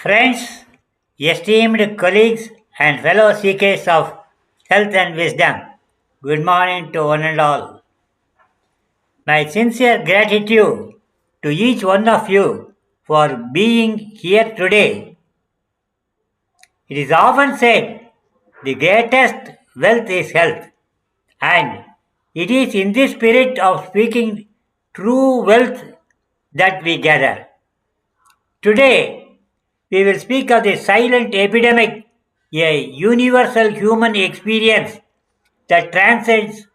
Friends, esteemed colleagues, and fellow seekers of health and wisdom, good morning to one and all. My sincere gratitude to each one of you for being here today. It is often said the greatest wealth is health, and it is in this spirit of speaking true wealth that we gather. Today, we will speak of the silent epidemic, a universal human experience that transcends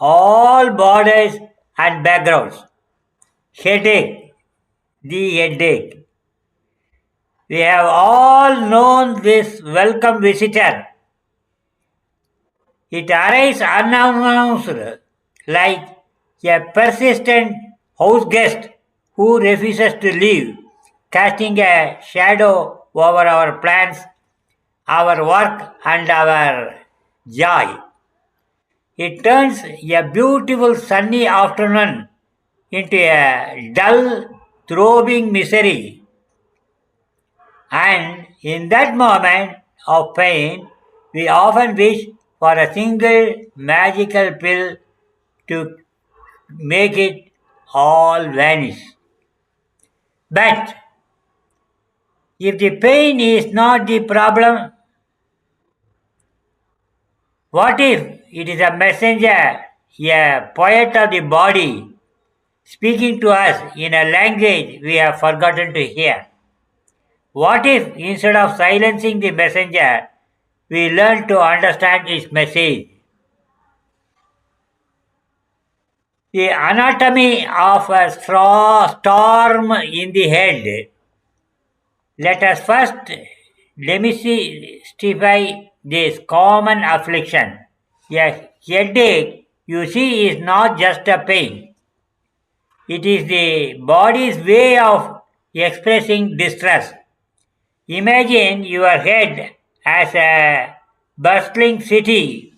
all borders and backgrounds. Headache, the headache. We have all known this welcome visitor. It arrives unannounced, like a persistent house guest who refuses to leave, casting a shadow over our plans, our work, and our joy. It turns a beautiful sunny afternoon into a dull, throbbing misery. And in that moment of pain, we often wish for a single magical pill to make it all vanish. But if the pain is not the problem, what if it is a messenger, a poet of the body, speaking to us in a language we have forgotten to hear? What if instead of silencing the messenger, we learn to understand its message? The anatomy of a storm in the head. Let us first demystify this common affliction. A headache, you see, is not just a pain. It is the body's way of expressing distress. Imagine your head as a bustling city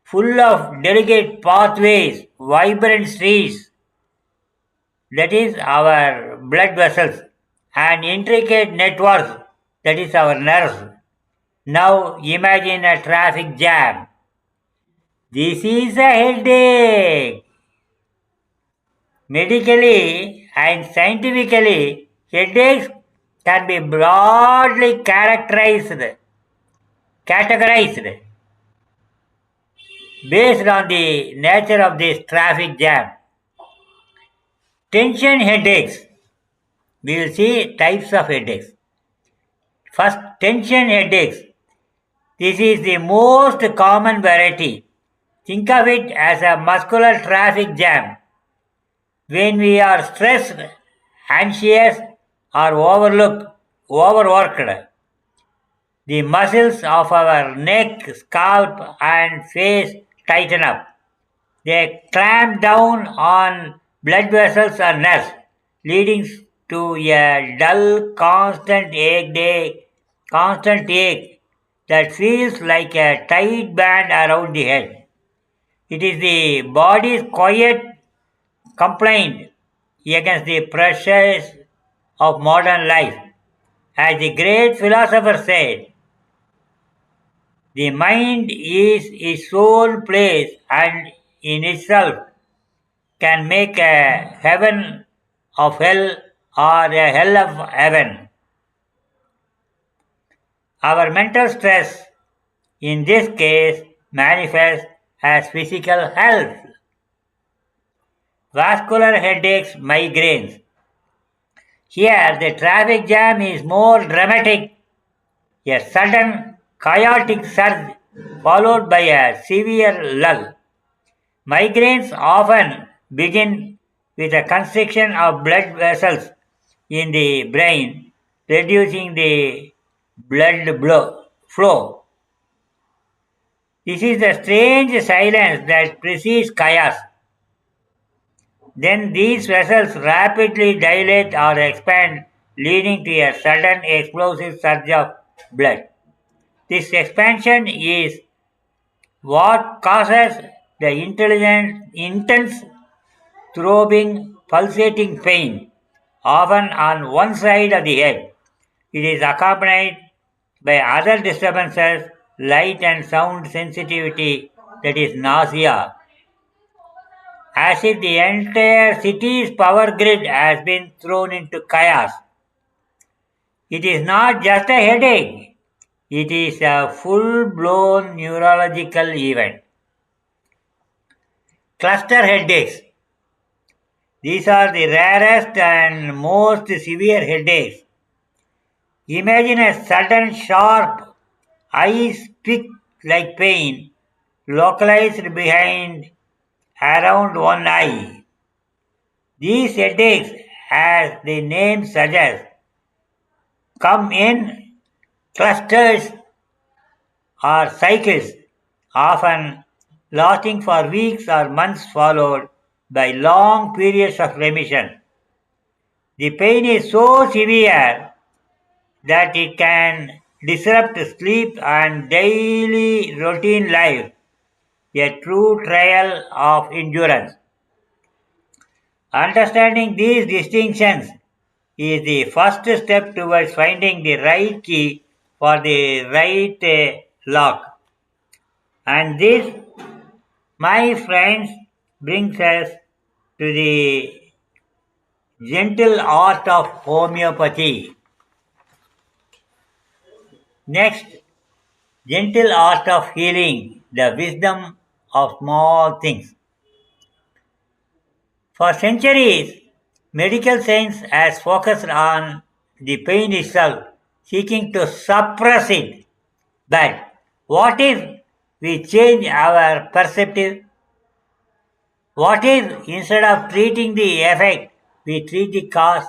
full of delicate pathways, vibrant streets, that is our blood vessels, and intricate networks, that is our nerves. Now imagine a traffic jam. This is a headache. Medically and scientifically, headaches can be broadly categorized based on the nature of this traffic jam. Tension headaches. We will see types of headaches. First, tension headaches. This is the most common variety. Think of it as a muscular traffic jam. When we are stressed, anxious, or overworked, the muscles of our neck, scalp, and face tighten up. They clamp down on blood vessels or nerves, leading to a dull, constant ache that feels like a tight band around the head. It is the body's quiet complaint against the pressures of modern life. As the great philosopher said, the mind is its own place and in itself can make a heaven of hell or a hell of heaven. Our mental stress in this case manifests as physical health. Vascular headaches, migraines. Here the traffic jam is more dramatic, a sudden chaotic surge followed by a severe lull. Migraines often begin with a constriction of blood vessels in the brain, reducing the flow. This is the strange silence that precedes chaos. Then these vessels rapidly dilate or expand, leading to a sudden explosive surge of blood. This expansion is what causes the intense, throbbing, pulsating pain, often on one side of the head. It is accompanied by other disturbances, light and sound sensitivity, that is nausea, as if the entire city's power grid has been thrown into chaos. It is not just a headache, it is a full blown neurological event. Cluster headaches. These are the rarest and most severe headaches. Imagine a sudden sharp, eyes prick like pain localized behind around one eye. These headaches, as the name suggests, come in clusters or cycles, often lasting for weeks or months, followed by long periods of remission. The pain is so severe that it can disrupt sleep and daily routine life, a true trial of endurance. Understanding these distinctions is the first step towards finding the right key for the right lock. And this, my friends, brings us to the gentle art of homeopathy. Next, gentle art of healing, the wisdom of small things. For centuries, medical science has focused on the pain itself, seeking to suppress it. But what if we change our perspective? What if instead of treating the effect, we treat the cause?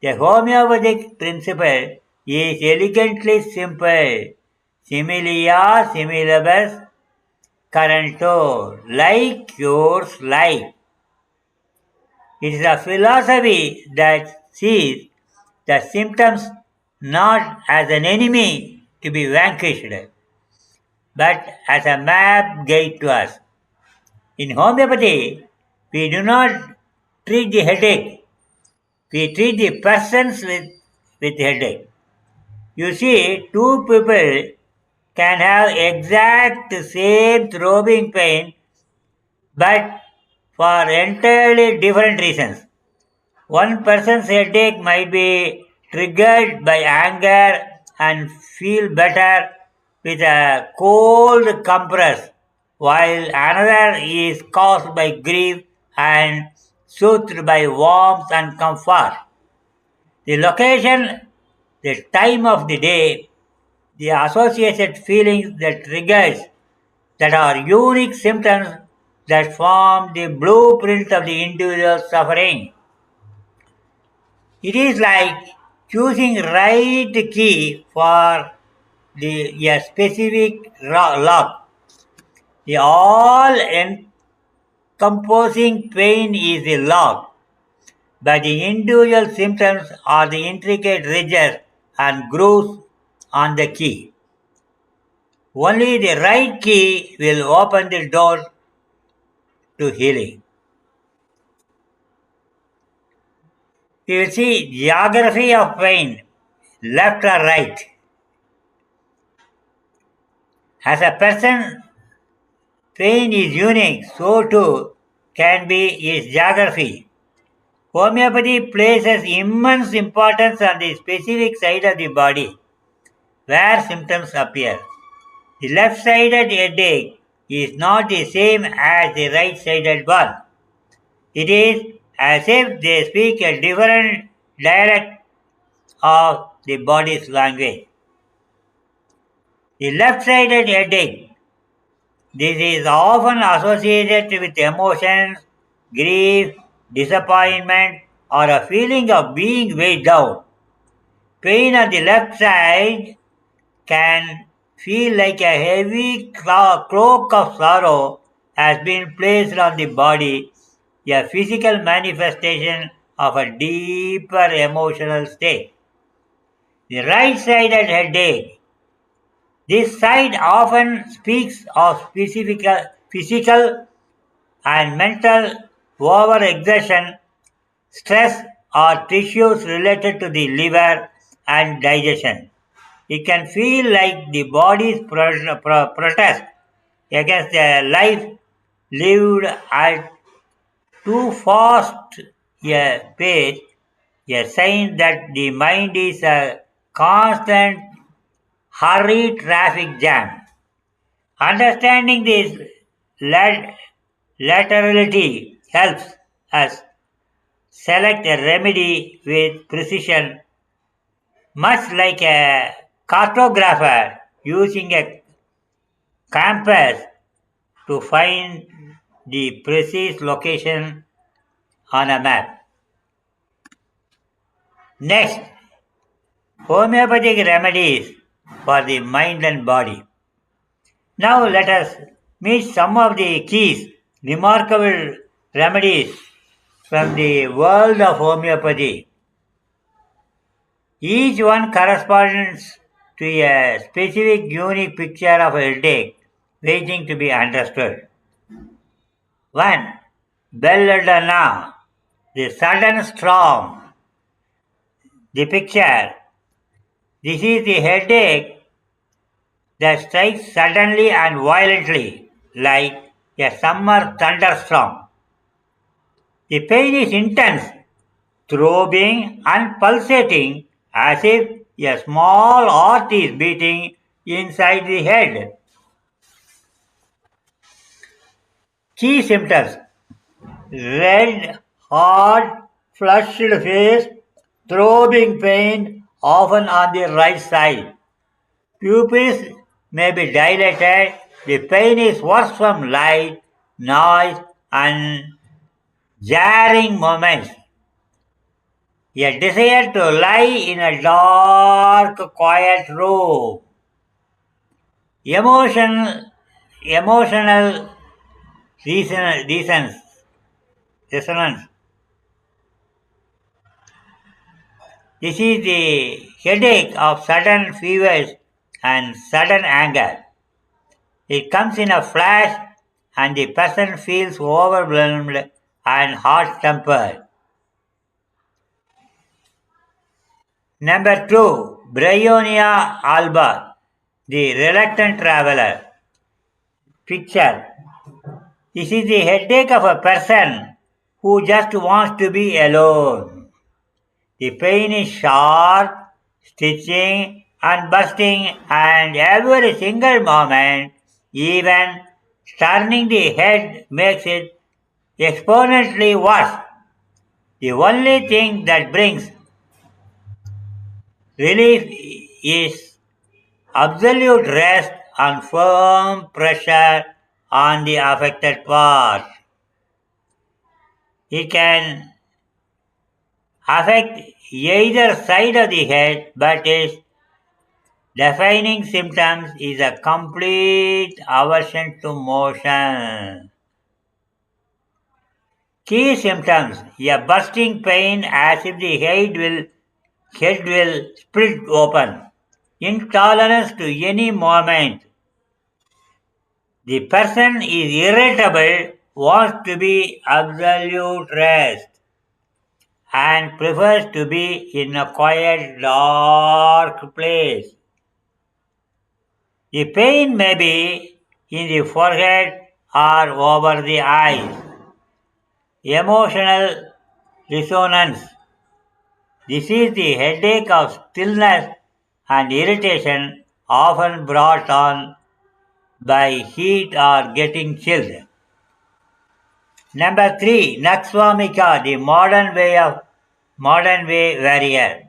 The homeopathic principle is elegantly simple. Similia similibus curantur, like cures like. It is a philosophy that sees the symptoms not as an enemy to be vanquished, but as a map guide to us. In homeopathy, we do not treat the headache, we treat the persons with headache. You see, two people can have exact same throbbing pain, but for entirely different reasons. One person's headache might be triggered by anger and feel better with a cold compress, while another is caused by grief and soothed by warmth and comfort. The location, the time of the day, the associated feelings that triggers that are unique symptoms that form the blueprint of the individual suffering. It is like choosing right key for a specific lock. The all encompassing pain is the lock, but the individual symptoms are the intricate ridges and grooves on the key. Only the right key will open the door to healing. We will see geography of pain, left or right. As a person, pain is unique, so too can be its geography. Homeopathy places immense importance on the specific side of the body where symptoms appear. The left-sided headache is not the same as the right-sided one. It is as if they speak a different dialect of the body's language. The left-sided headache. This is often associated with emotions, grief, disappointment, or a feeling of being weighed down. Pain on the left side can feel like a heavy cloak of sorrow has been placed on the body, a physical manifestation of a deeper emotional state. The right-sided headache. This side often speaks of physical and mental overexertion, stress, or tissues related to the liver and digestion. It can feel like the body's protest against a life lived at too fast a pace, a sign that the mind is a constant hurry traffic jam. Understanding this laterality helps us select a remedy with precision, much like a cartographer using a compass to find the precise location on a map. Next, homeopathic remedies for the mind and body. Now let us meet some of the keys, remarkable remedies from the world of homeopathy. Each one corresponds to a specific unique picture of a headache waiting to be understood. 1. Belladonna, the sudden storm. The picture. This is the headache that strikes suddenly and violently, like a summer thunderstorm. The pain is intense, throbbing and pulsating as if a small heart is beating inside the head. Key symptoms: red, hard, flushed face, throbbing pain, often on the right side. Pupils may be dilated. The pain is worse from light, noise, and jarring moments. A desire to lie in a dark, quiet room. Emotional resonance. This is the headache of sudden fevers and sudden anger. It comes in a flash and the person feels overwhelmed and hot-tempered. Number 2. Bryonia alba, the reluctant traveler. Picture. This is the headache of a person who just wants to be alone. The pain is sharp, stitching, and bursting, and every single moment, even turning the head, makes it exponentially worse. The only thing that brings relief is absolute rest and firm pressure on the affected part. It can affect either side of the head, but its defining symptoms is a complete aversion to motion. Key symptoms: a bursting pain as if the head will split open. Intolerance to any movement. The person is irritable, wants to be absolute rest, and prefers to be in a quiet, dark place. The pain may be in the forehead or over the eyes. Emotional resonance. This is the headache of stillness and irritation, often brought on by heat or getting chilled. Number 3. Nakswamika, the modern way warrior.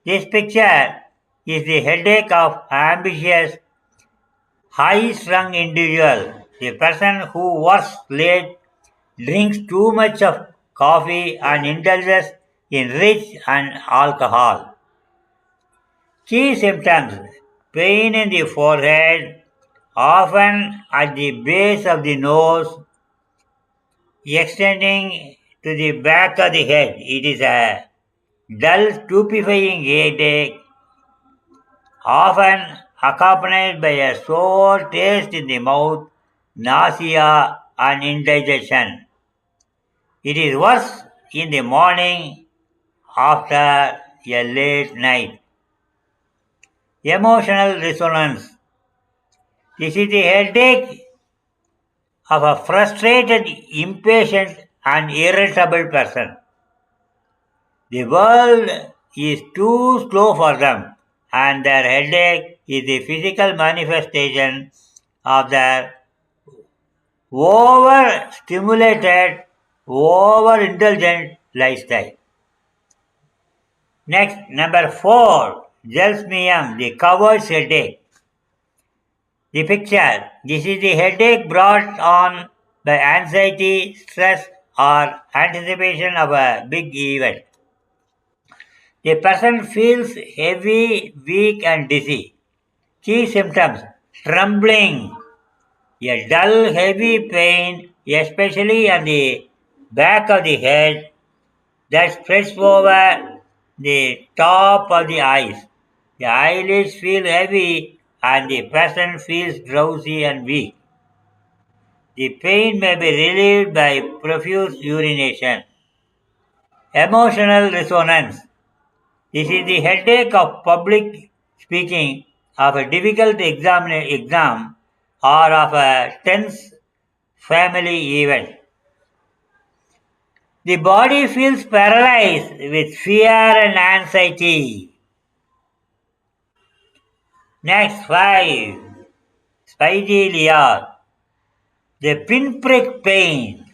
This picture is the headache of ambitious, high-strung individual. The person who works late, drinks too much of coffee, and indulges in rich and alcohol. Key symptoms: pain in the forehead, often at the base of the nose, extending to the back of the head. It is a dull, stupefying headache, often accompanied by a sore taste in the mouth, nausea, and indigestion. It is worse in the morning after a late night. Emotional resonance. This is the headache of a frustrated, impatient, and irritable person. The world is too slow for them, and their headache is the physical manifestation of their overstimulated, overindulgent lifestyle. Next, number 4, Gelsmium, the coward's headache. The picture. This is the headache brought on by anxiety, stress, or anticipation of a big event. The person feels heavy, weak, and dizzy. Key symptoms: trembling, a dull, heavy pain, especially on the back of the head that spreads over the top of the eyes. The eyelids feel heavy and the person feels drowsy and weak. The pain may be relieved by profuse urination. Emotional resonance. This is the headache of public speaking, of a difficult exam, or of a tense family event. The body feels paralyzed with fear and anxiety. Next, 5. Spidelia, the pinprick pain.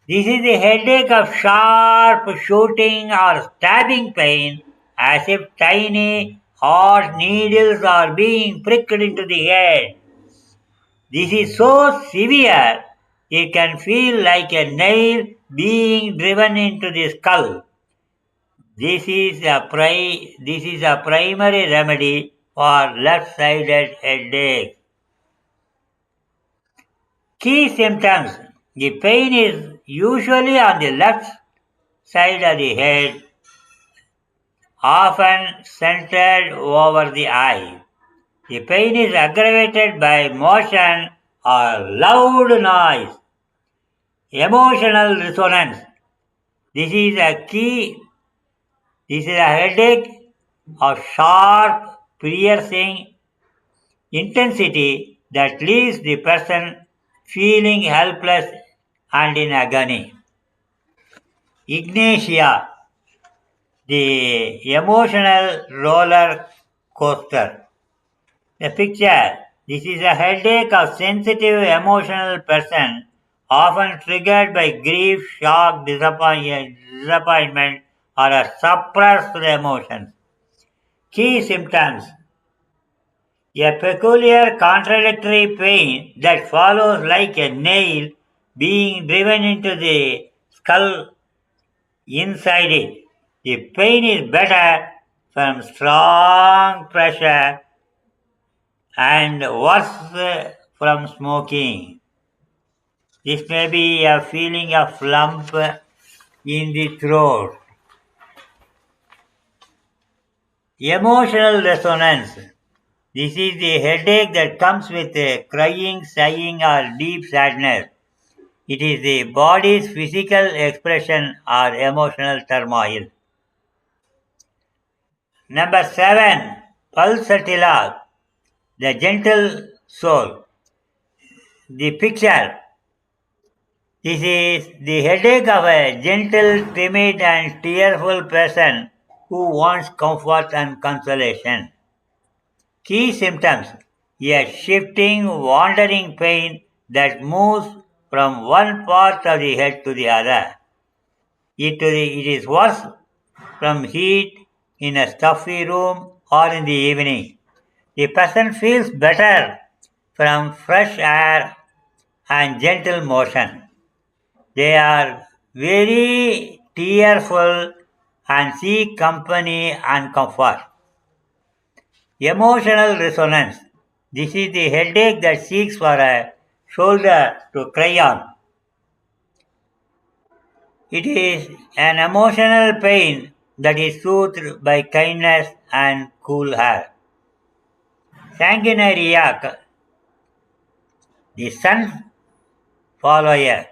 This is the headache of sharp shooting or stabbing pain, as if tiny hot needles are being pricked into the head. This is so severe it can feel like a nail being driven into the skull. This is a primary remedy for left-sided headache. Key symptoms. The pain is usually on the left side of the head, often centered over the eye. The pain is aggravated by motion or loud noise. Emotional resonance. This is a key. This is a headache of sharp, piercing intensity that leaves the person feeling helpless and in agony. Ignatia, the emotional roller coaster. The picture. This is a headache of sensitive emotional person, often triggered by grief, shock, disappointment, or a suppressed emotions. Key symptoms. A peculiar contradictory pain that follows like a nail being driven into the skull inside it. The pain is better from strong pressure and worse from smoking. This may be a feeling of lump in the throat. Emotional resonance. This is the headache that comes with crying, sighing, or deep sadness. It is the body's physical expression or emotional turmoil. Number 7. Pulsatilla, the gentle soul. The picture. This is the headache of a gentle, timid, and tearful person who wants comfort and consolation. Key symptoms. A shifting, wandering pain that moves from one part of the head to the other. It is worse from heat in a stuffy room or in the evening. The person feels better from fresh air and gentle motion. They are very tearful and seek company and comfort. Emotional resonance. This is the headache that seeks for a shoulder to cry on. It is an emotional pain that is soothed by kindness and cool air. Sanguinaria, the sun follower.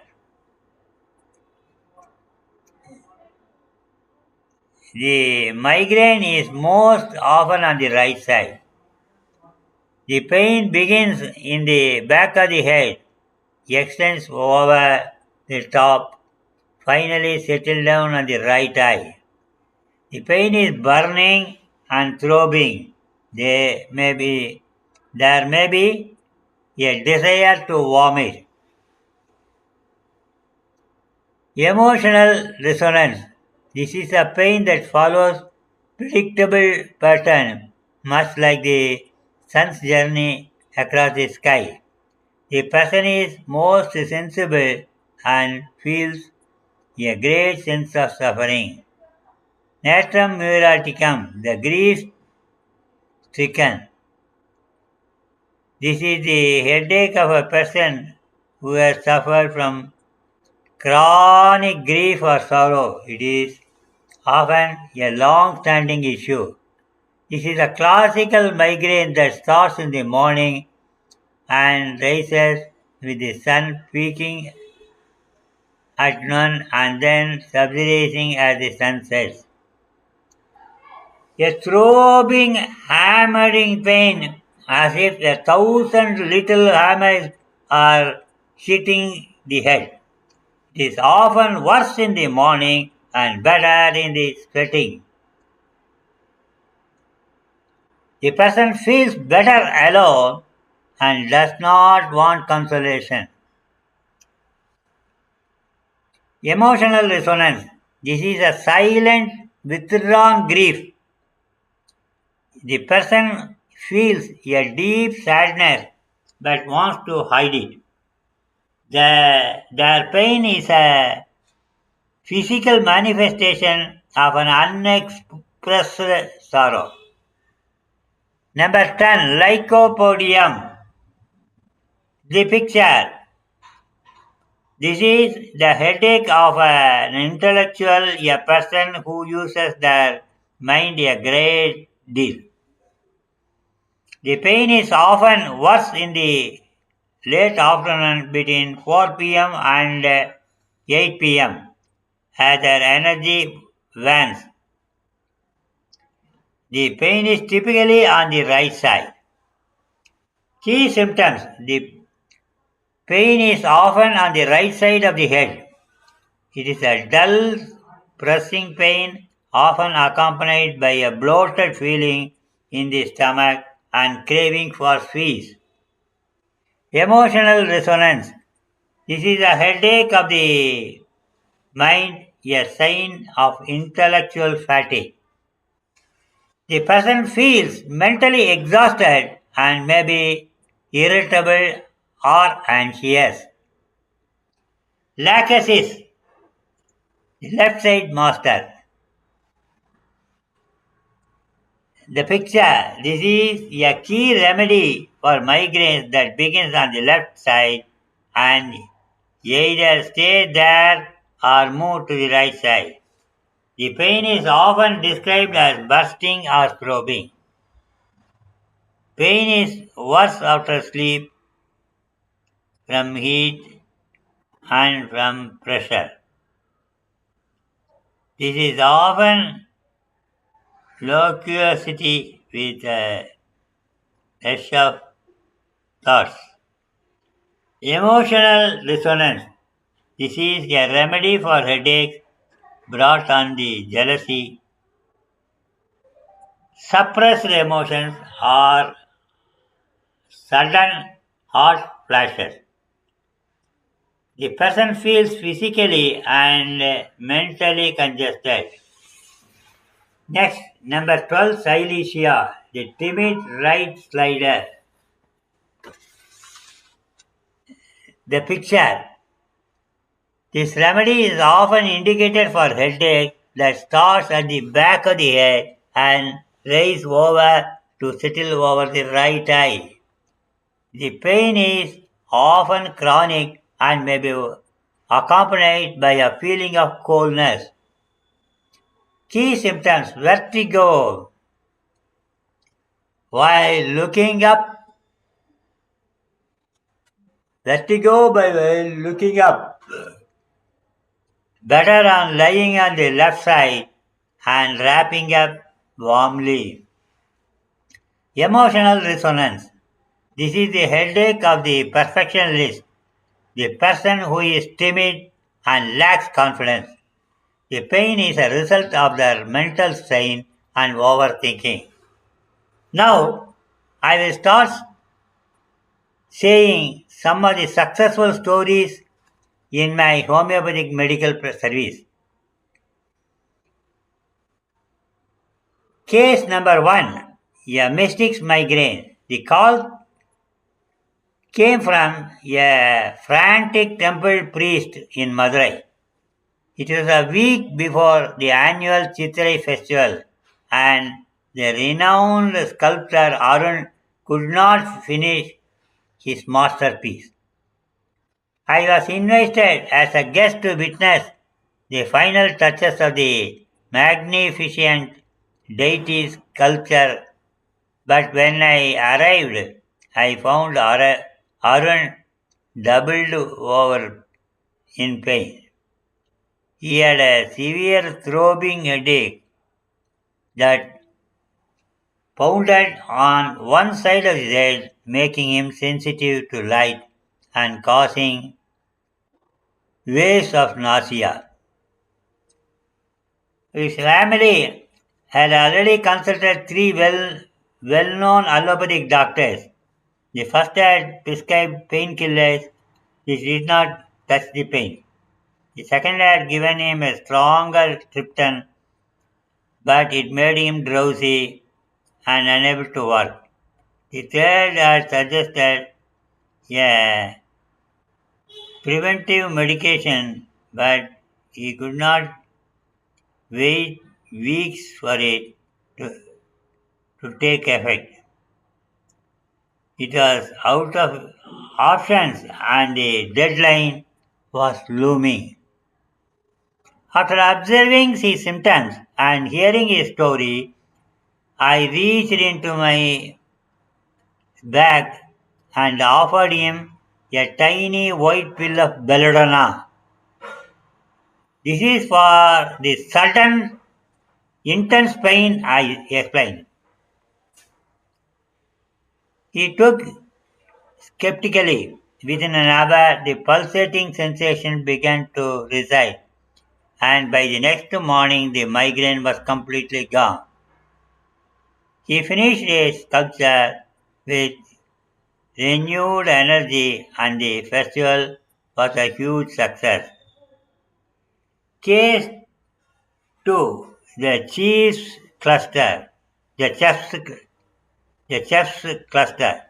The migraine is most often on the right side. The pain begins in the back of the head, extends over the top, finally settles down on the right eye. The pain is burning and throbbing. There may be a desire to vomit. Emotional resonance. This is a pain that follows predictable pattern, much like the sun's journey across the sky. The person is most sensible and feels a great sense of suffering. Natrum muraticum, the grief stricken. This is the headache of a person who has suffered from chronic grief or sorrow. It is often a long-standing issue. This is a classical migraine that starts in the morning and rises with the sun peaking at noon and then subsiding as the sun sets. A throbbing, hammering pain, as if 1,000 little hammers are hitting the head. It is often worse in the morning and better in the sweating. The person feels better alone and does not want consolation. Emotional resonance. This is a silent, withdrawn grief. The person feels a deep sadness but wants to hide it. Their pain is a physical manifestation of an unexpressed sorrow. Number 10. Lycopodium. The picture. This is the headache of an intellectual, a person who uses their mind a great deal. The pain is often worse in the late afternoon between 4 p.m. and 8 p.m. as their energy wanes. The pain is typically on the right side. Key symptoms. The pain is often on the right side of the head. It is a dull, pressing pain, often accompanied by a bloated feeling in the stomach and craving for sweets. Emotional resonance. This is a headache of the mind, a sign of intellectual fatigue. The person feels mentally exhausted and may be irritable or anxious. Lachesis, the left side master. The picture. This is a key remedy for migraines that begins on the left side and either stays there or move to the right side. The pain is often described as bursting or throbbing. Pain is worse after sleep, from heat, and from pressure. This is often loquacity with a rush of thoughts. Emotional resonance. This is a remedy for headaches brought on the jealousy, suppressed emotions, or sudden hot flashes. The person feels physically and mentally congested. Next, number 12, Silesia, the timid right slider. The picture. This remedy is often indicated for headache that starts at the back of the head and rises over to settle over the right eye. The pain is often chronic and may be accompanied by a feeling of coldness. Key symptoms: vertigo while looking up, vertigo by while looking up, better on lying on the left side, and wrapping up warmly. Emotional resonance. This is the headache of the perfectionist, the person who is timid and lacks confidence. The pain is a result of their mental strain and overthinking. Now, I will start saying some of the successful stories in my homeopathic medical service. Case number 1, a mystic's migraine. The call came from a frantic temple priest in Madurai. It was a week before the annual Chitrai festival, and the renowned sculptor Arun could not finish his masterpiece. I was invited as a guest to witness the final touches of the magnificent deity's sculpture, but when I arrived, I found Arun doubled over in pain. He had a severe throbbing headache that pounded on one side of his head, making him sensitive to light and causing waves of nausea. His family had already consulted three well-known allopathic doctors. The first had prescribed painkillers which did not touch the pain. The second had given him a stronger triptan, but it made him drowsy and unable to work. The third had suggested a preventive medication, but he could not wait weeks for it to take effect. It was out of options and the deadline was looming. After observing his symptoms and hearing his story, I reached into my bag and offered him a tiny white pill of belladonna. This is for the sudden, intense pain, I explained. He took skeptically. Within an hour, the pulsating sensation began to reside, and by the next morning, the migraine was completely gone. He finished his sculpture with renewed energy, and the festival was a huge success. Case 2, the Chiefs Cluster. The Chefs, the Chefs Cluster.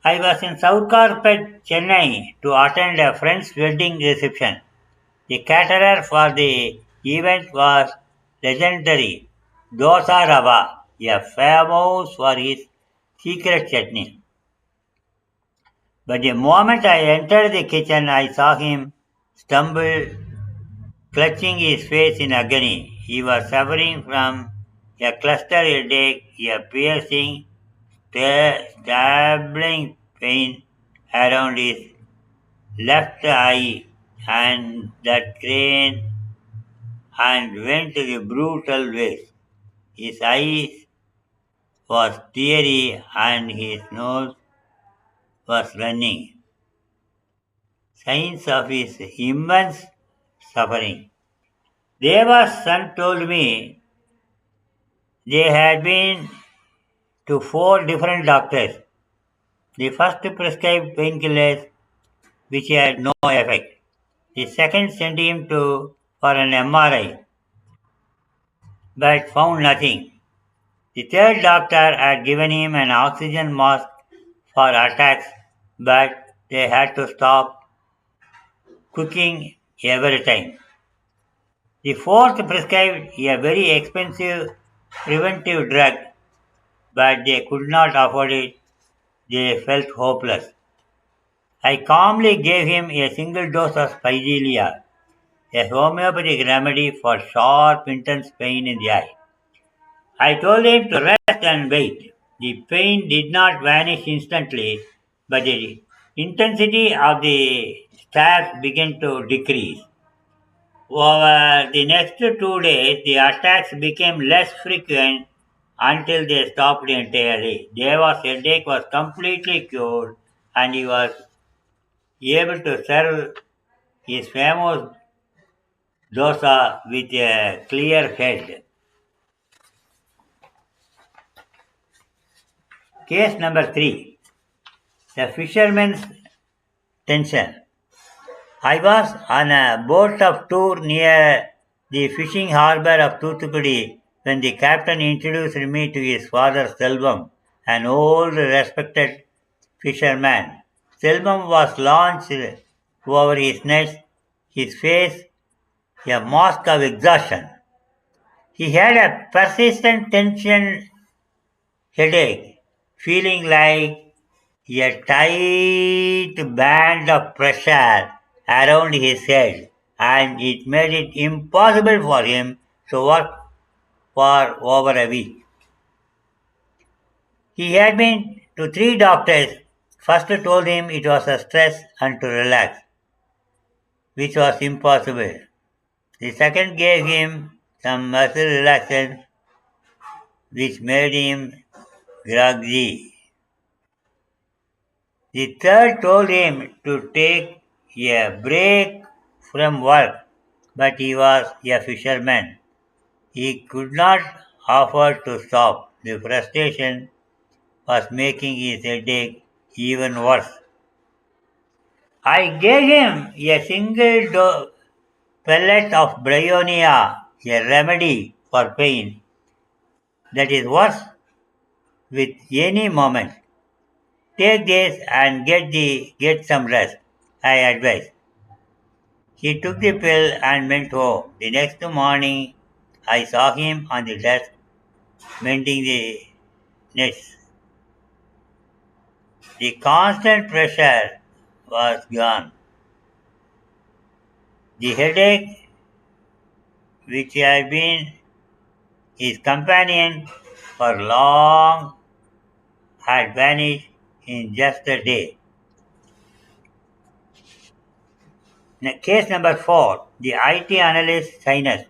I was in South Carpet, Chennai to attend a friend's wedding reception. The caterer for the event was legendary Dosa Rava, a famous for his secret chutney. But the moment I entered the kitchen, I saw him stumble, clutching his face in agony. He was suffering from a cluster headache, a piercing, stabbing pain around his left eye, and that crane and went the brutal ways. His eyes was teary and his nose was running. Signs of his immense suffering. Deva's son told me they had been to 4 different doctors. The first prescribed painkillers which had no effect. The second sent him to for an MRI but found nothing. The third doctor had given him an oxygen mask for attacks, but they had to stop cooking every time. The fourth prescribed a very expensive preventive drug, but they could not afford it. They felt hopeless. I calmly gave him a single dose of Spigelia, a homeopathic remedy for sharp, intense pain in the eye. I told him to rest and wait. The pain did not vanish instantly, but the intensity of the stabs began to decrease. Over the next 2 days, the attacks became less frequent until they stopped entirely. Deva's headache was completely cured and he was able to serve his famous dosa with a clear head. Case number 3. The fisherman's tension. I was on a boat of tour near the fishing harbor of Thoothukudi when the captain introduced me to his father Selvam, an old respected fisherman. Selvam was launched over his nets, his face a mask of exhaustion. He had a persistent tension headache, feeling like a tight band of pressure around his head, and it made it impossible for him to work for over a week. He had been to 3 doctors. First told him it was a stress and to relax, which was impossible. The second gave him some muscle relaxant, which made him groggy. The third told him to take a break from work, but he was a fisherman. He could not afford to stop. The frustration was making his headache even worse. I gave him a single pellet of bryonia, a remedy for pain that is worse with any moment. Take this and get some rest, I advised. He took the pill and went home. The next morning, I saw him on the desk mending the nets. The constant pressure was gone. The headache, which had been his companion for long, had vanished in just a day. Case number 4. The IT analyst sinus.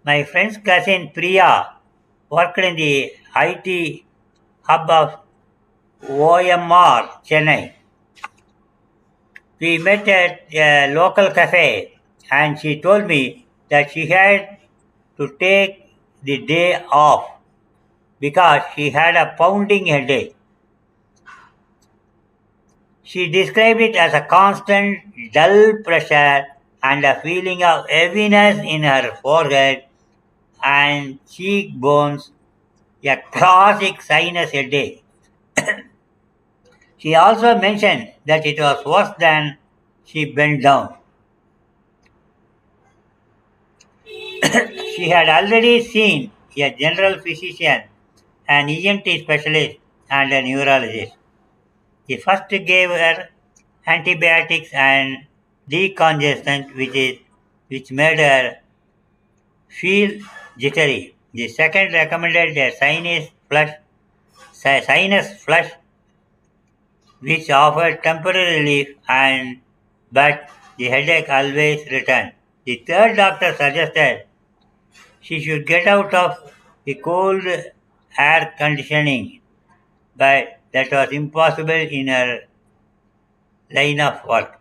My friend's cousin Priya worked in the IT hub of OMR, Chennai. We met at a local cafe and she told me that she had to take the day off because she had a pounding headache. She described it as a constant dull pressure and a feeling of heaviness in her forehead and cheekbones, a classic sinus headache. She also mentioned that it was worse than she bent down. She had already seen a general physician, an ENT specialist, and a neurologist. He first gave her antibiotics and decongestant, which made her feel jittery. The second recommended a sinus flush, which offered temporary relief, but the headache always returned. The third doctor suggested she should get out of the cold air conditioning, but that was impossible in her line of work.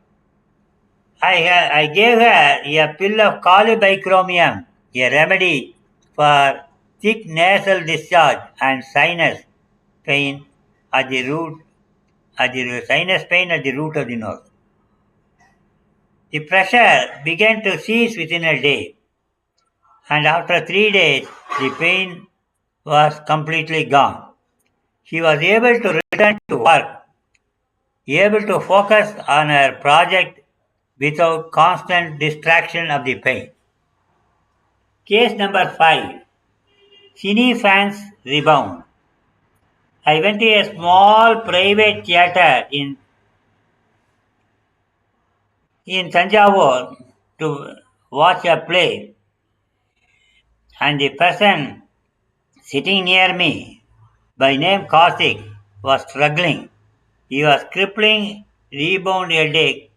I gave her a pill of colibicromium, a remedy for thick nasal discharge and sinus pain at the root sinus pain at the root of the nose. The pressure began to cease within a day, and after 3 days, the pain was completely gone. She was able to return to work, able to focus on her project without constant distraction of the pain. Case number 5. Cine fans rebound. I went to a small private theater in Tanjavur to watch a play, and the person sitting near me, by name Karthik, was struggling. He was crippling rebound headache,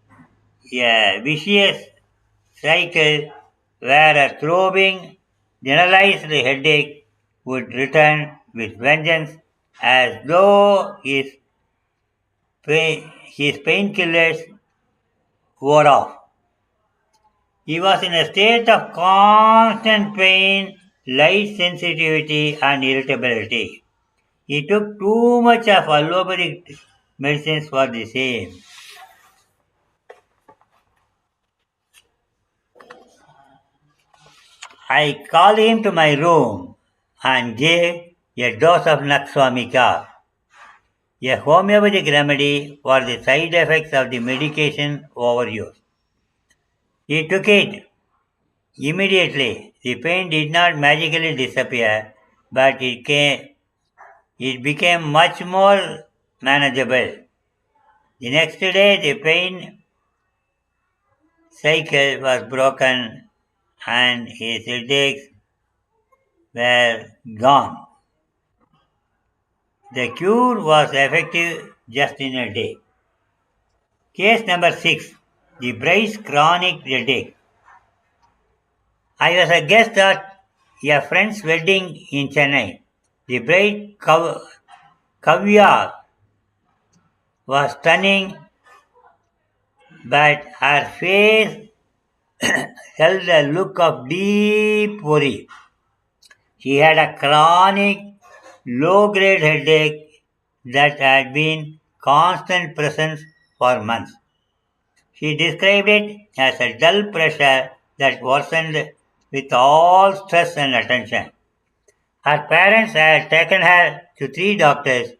a vicious cycle where a throbbing, generalized headache would return with vengeance as though his painkillers wore off. He was in a state of constant pain, light sensitivity, and irritability. He took too much of allopathic medicines for the same. I called him to my room and gave a dose of Naxwamika, a homeopathic remedy for the side effects of the medication overuse. He took it immediately. The pain did not magically disappear, but it became much more manageable. The next day, the pain cycle was broken and his headaches were gone. The cure was effective just in a day. Case number 6. The bride's chronic headache. I was a guest at a friend's wedding in Chennai. The bride, Kavya, was stunning, but her face held a look of deep worry. She had a chronic, low-grade headache that had been constant presence for months. She described it as a dull pressure that worsened with all stress and attention. Her parents had taken her to 3 doctors.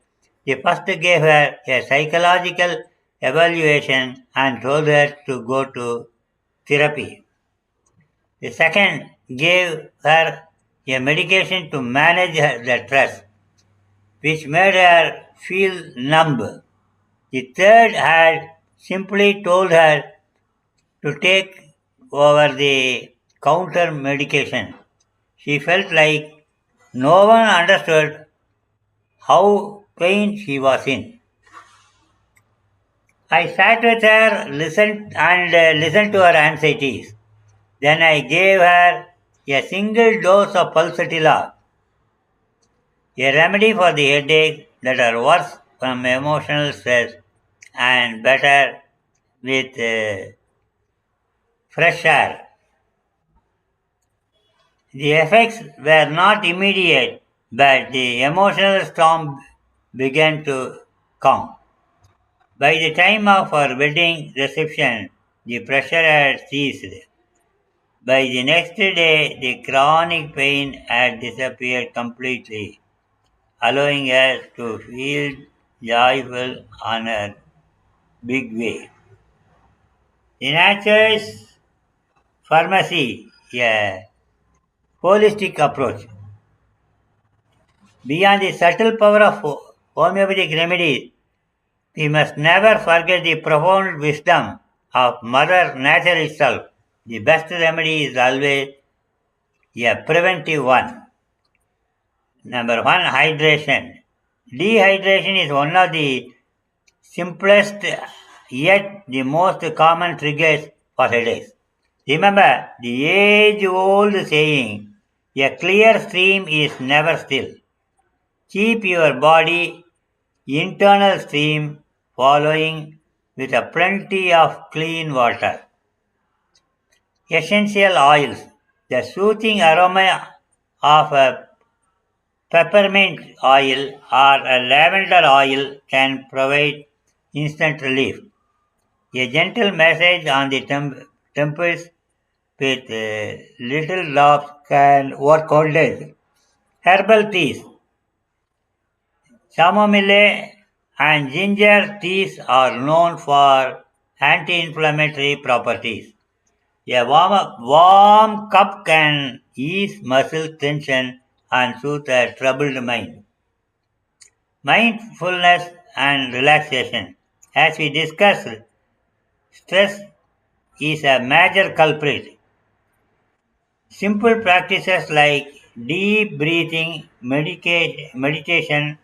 The first gave her a psychological evaluation and told her to go to therapy. The second gave her a medication to manage the stress, which made her feel numb. The third had simply told her to take over the counter medication. She felt like no one understood how pain she was in. I sat with her, listened to her anxieties. Then I gave her a single dose of pulsatilla, a remedy for the headache that are worse from emotional stress and better with fresh air. The effects were not immediate, but the emotional storm began to calm. By the time of our wedding reception, the pressure had ceased. By the next day, the chronic pain had disappeared completely, allowing us to feel joyful on a big way. The nature's pharmacy, a holistic approach. Beyond the subtle power of homeopathic remedies, we must never forget the profound wisdom of Mother Nature itself. The best remedy is always a preventive one. Number one, hydration. Dehydration is one of the simplest yet the most common triggers for headaches. Remember the age-old saying, a clear stream is never still. Keep your body internal stream following with a plenty of clean water. Essential oils. The soothing aroma of a peppermint oil or a lavender oil can provide instant relief. A gentle massage on the temples with little drops can work wonders. Herbal teas. Chamomile and ginger teas are known for anti-inflammatory properties. A warm cup can ease muscle tension and soothe a troubled mind. Mindfulness and relaxation. As we discussed, stress is a major culprit. Simple practices like deep breathing, meditation,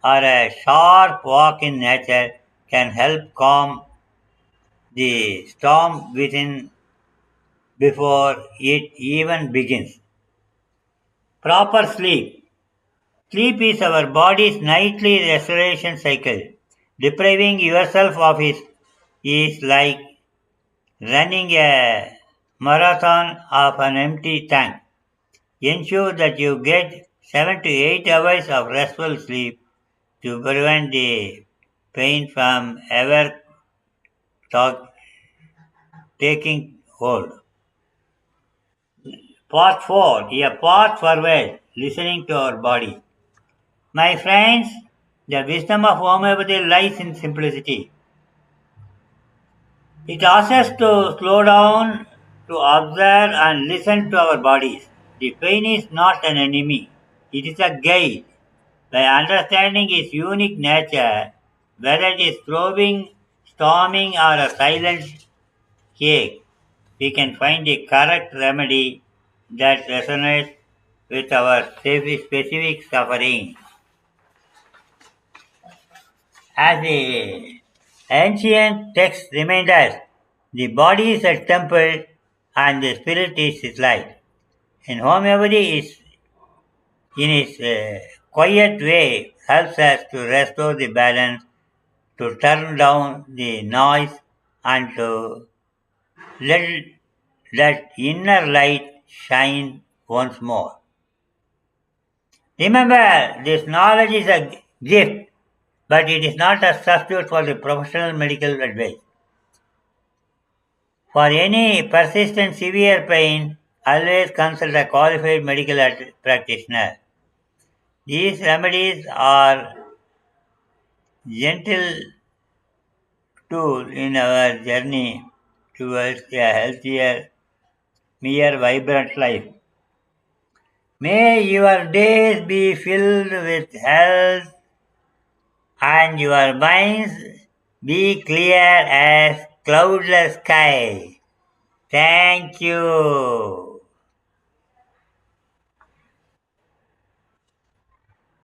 or a short walk in nature can help calm the storm within before it even begins. Proper sleep. Sleep is our body's nightly restoration cycle. Depriving yourself of it is like running a marathon of an empty tank. Ensure that you get 7 to 8 hours of restful sleep to prevent the pain from ever taking hold. Part 4. A path forward, listening to our body. My friends, the wisdom of homeopathy lies in simplicity. It asks us to slow down, to observe and listen to our bodies. The pain is not an enemy, it is a guide. By understanding its unique nature, whether it is throbbing, storming, or a silent ache, we can find the correct remedy that resonates with our specific suffering. As the ancient texts remind us, the body is a temple and the spirit is its light. And homeopathy is, in its quiet way, helps us to restore the balance, to turn down the noise, and to let that inner light shine once more. Remember, this knowledge is a gift, but it is not a substitute for the professional medical advice. For any persistent severe pain, always consult a qualified medical practitioner. These remedies are gentle tool in our journey towards a healthier, more vibrant life. May your days be filled with health and your minds be clear as cloudless sky. Thank you.